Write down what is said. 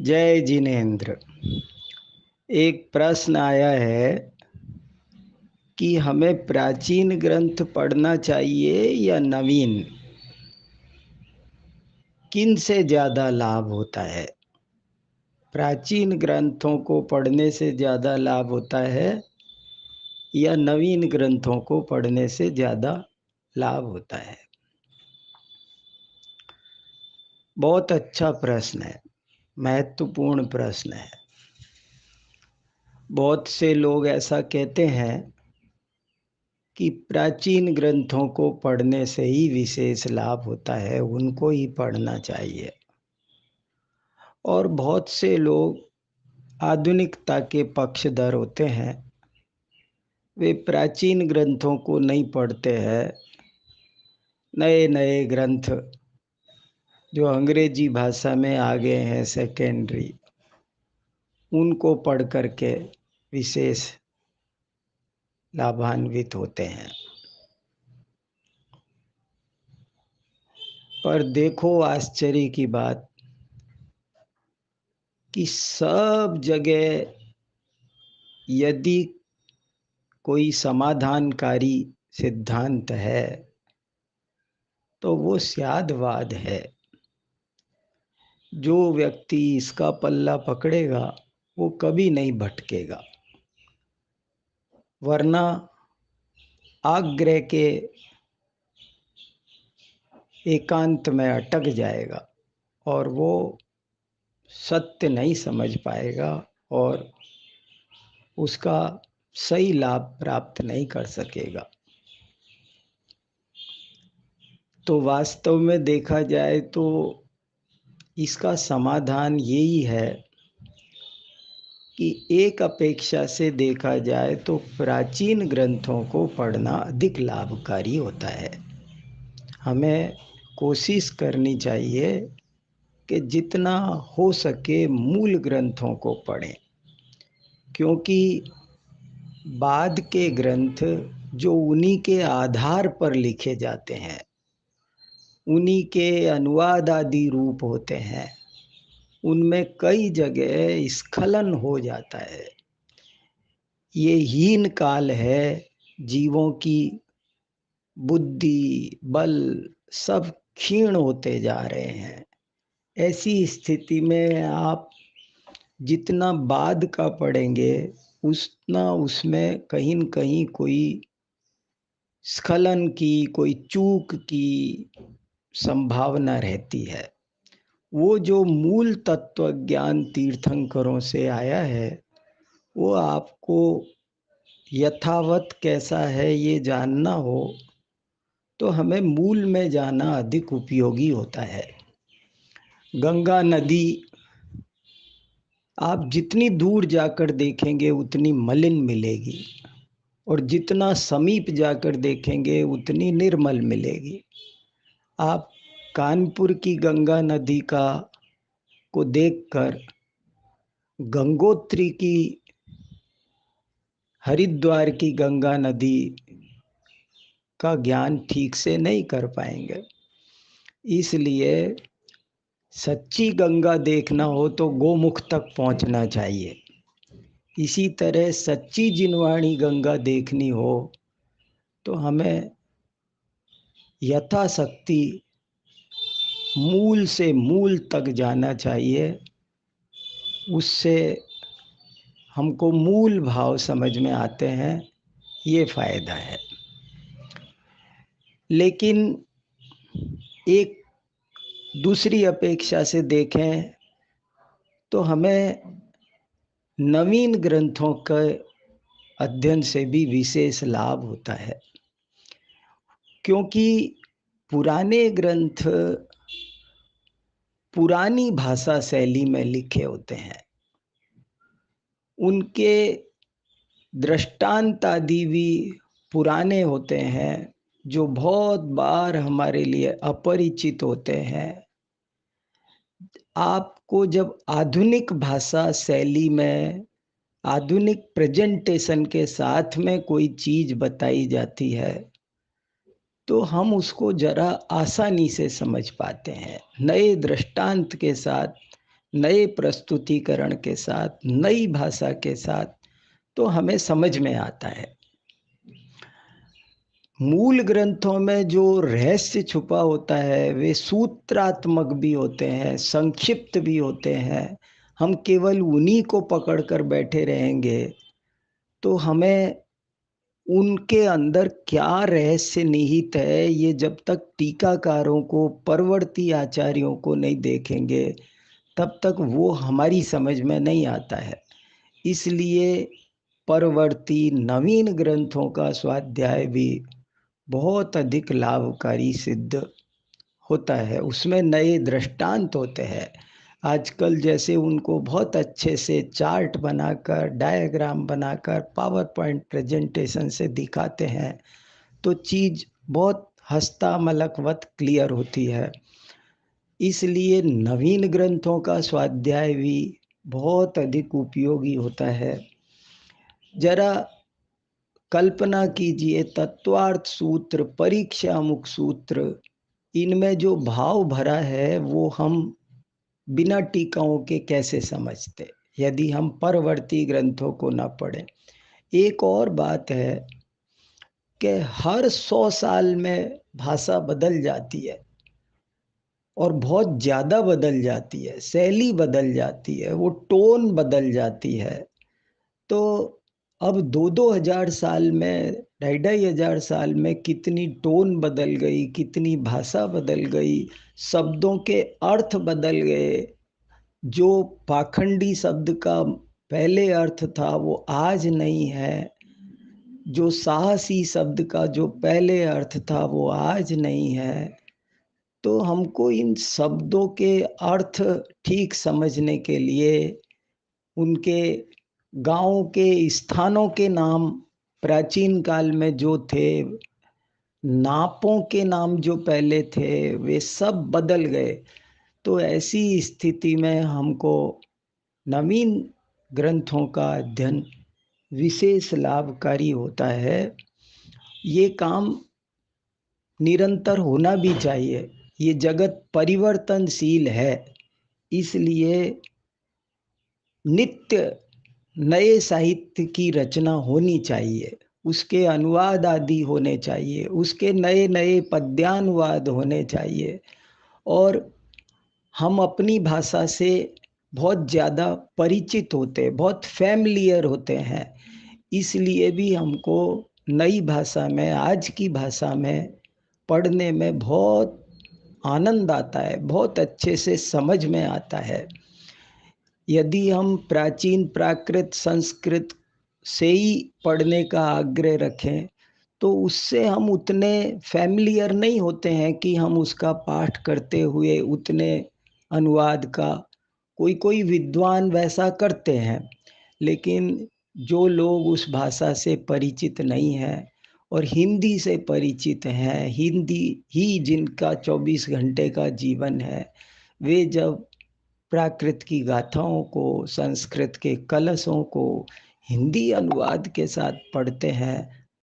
जय जिनेन्द्र। एक प्रश्न आया है कि हमें प्राचीन ग्रंथ पढ़ना चाहिए या नवीन, किन से ज़्यादा लाभ होता है? प्राचीन ग्रंथों को पढ़ने से ज़्यादा लाभ होता है या नवीन ग्रंथों को पढ़ने से ज़्यादा लाभ होता है? बहुत अच्छा प्रश्न है, महत्वपूर्ण प्रश्न है। बहुत से लोग ऐसा कहते हैं कि प्राचीन ग्रंथों को पढ़ने से ही विशेष लाभ होता है, उनको ही पढ़ना चाहिए। और बहुत से लोग आधुनिकता के पक्षधर होते हैं, वे प्राचीन ग्रंथों को नहीं पढ़ते हैं। नए नए ग्रंथ जो अंग्रेजी भाषा में आ गए हैं सेकेंडरी, उनको पढ़ करके विशेष लाभान्वित होते हैं। पर देखो आश्चर्य की बात कि सब जगह यदि कोई समाधानकारी सिद्धांत है तो वो स्यादवाद है। जो व्यक्ति इसका पल्ला पकड़ेगा वो कभी नहीं भटकेगा, वरना आग्रह के एकांत में अटक जाएगा और वो सत्य नहीं समझ पाएगा और उसका सही लाभ प्राप्त नहीं कर सकेगा। तो वास्तव में देखा जाए तो इसका समाधान यही है कि एक अपेक्षा से देखा जाए तो प्राचीन ग्रंथों को पढ़ना अधिक लाभकारी होता है। हमें कोशिश करनी चाहिए कि जितना हो सके मूल ग्रंथों को पढ़ें, क्योंकि बाद के ग्रंथ जो उन्हीं के आधार पर लिखे जाते हैं, उन्हीं के अनुवाद आदि रूप होते हैं, उनमें कई जगह स्खलन हो जाता है। ये हीन काल है, जीवों की बुद्धि बल सब क्षीण होते जा रहे हैं। ऐसी स्थिति में आप जितना बाद का पढ़ेंगे उतना उसमें कहीं न कहीं कोई स्खलन की, कोई चूक की संभावना रहती है। वो जो मूल तत्व ज्ञान तीर्थंकरों से आया है वो आपको यथावत कैसा है ये जानना हो तो हमें मूल में जाना अधिक उपयोगी होता है। गंगा नदी आप जितनी दूर जाकर देखेंगे उतनी मलिन मिलेगी और जितना समीप जाकर देखेंगे उतनी निर्मल मिलेगी। आप कानपुर की गंगा नदी को देखकर गंगोत्री की, हरिद्वार की गंगा नदी का ज्ञान ठीक से नहीं कर पाएंगे। इसलिए सच्ची गंगा देखना हो तो गोमुख तक पहुंचना चाहिए। इसी तरह सच्ची जिनवाणी गंगा देखनी हो तो हमें यथाशक्ति मूल से मूल तक जाना चाहिए। उससे हमको मूल भाव समझ में आते हैं, ये फायदा है। लेकिन एक दूसरी अपेक्षा से देखें तो हमें नवीन ग्रंथों के अध्ययन से भी विशेष लाभ होता है, क्योंकि पुराने ग्रंथ पुरानी भाषा शैली में लिखे होते हैं। उनके दृष्टांत आदि भी पुराने होते हैं जो बहुत बार हमारे लिए अपरिचित होते हैं। आपको जब आधुनिक भाषा शैली में आधुनिक प्रेजेंटेशन के साथ में कोई चीज बताई जाती है तो हम उसको जरा आसानी से समझ पाते हैं। नए दृष्टांत के साथ नए प्रस्तुतिकरण के साथ, नई भाषा के साथ, तो हमें समझ में आता है। मूल ग्रंथों में जो रहस्य छुपा होता है वे सूत्रात्मक भी होते हैं, संक्षिप्त भी होते हैं। हम केवल उन्हीं को पकड़कर बैठे रहेंगे तो हमें उनके अंदर क्या रहस्य निहित है, ये जब तक टीकाकारों को, परवर्ती आचार्यों को नहीं देखेंगे, तब तक वो हमारी समझ में नहीं आता है। इसलिए परवर्ती नवीन ग्रंथों का स्वाध्याय भी बहुत अधिक लाभकारी सिद्ध होता है। उसमें नए दृष्टांत होते हैं। आजकल जैसे उनको बहुत अच्छे से चार्ट बनाकर, डायग्राम बनाकर, पावर पॉइंट प्रेजेंटेशन से दिखाते हैं, तो चीज़ बहुत हस्तामलकवत क्लियर होती है। इसलिए नवीन ग्रंथों का स्वाध्याय भी बहुत अधिक उपयोगी होता है। जरा कल्पना कीजिए, तत्वार्थ सूत्र, परीक्षामुख सूत्र, इनमें जो भाव भरा है वो हम बिना टीकाओं के कैसे समझते, यदि हम परवर्ती ग्रंथों को न पढ़ें। एक और बात है कि हर 100 साल में भाषा बदल जाती है और बहुत ज़्यादा बदल जाती है, शैली बदल जाती है, वो टोन बदल जाती है। तो अब 2-2 हज़ार साल में, 2,500 साल में कितनी टोन बदल गई, कितनी भाषा बदल गई, शब्दों के अर्थ बदल गए। जो पाखंडी शब्द का पहले अर्थ था वो आज नहीं है, जो साहसी शब्द का जो पहले अर्थ था वो आज नहीं है। तो हमको इन शब्दों के अर्थ ठीक समझने के लिए उनके गाँव के स्थानों के नाम प्राचीन काल में जो थे, नापों के नाम जो पहले थे, वे सब बदल गए। तो ऐसी स्थिति में हमको नवीन ग्रंथों का अध्ययन विशेष लाभकारी होता है। ये काम निरंतर होना भी चाहिए। ये जगत परिवर्तनशील है, इसलिए नित्य नए साहित्य की रचना होनी चाहिए, उसके अनुवाद आदि होने चाहिए, उसके नए नए पद्यानुवाद होने चाहिए। और हम अपनी भाषा से बहुत ज़्यादा परिचित होते हैं, बहुत फैमिलियर होते हैं। इसलिए भी हमको नई भाषा में, आज की भाषा में पढ़ने में बहुत आनंद आता है, बहुत अच्छे से समझ में आता है। यदि हम प्राचीन प्राकृत संस्कृत से ही पढ़ने का आग्रह रखें तो उससे हम उतने फैमिलियर नहीं होते हैं कि हम उसका पाठ करते हुए उतने अनुवाद का, कोई कोई विद्वान वैसा करते हैं, लेकिन जो लोग उस भाषा से परिचित नहीं हैं और हिंदी से परिचित हैं, हिंदी ही जिनका 24 घंटे का जीवन है, वे जब प्राकृत की गाथाओं को, संस्कृत के कलशों को हिंदी अनुवाद के साथ पढ़ते हैं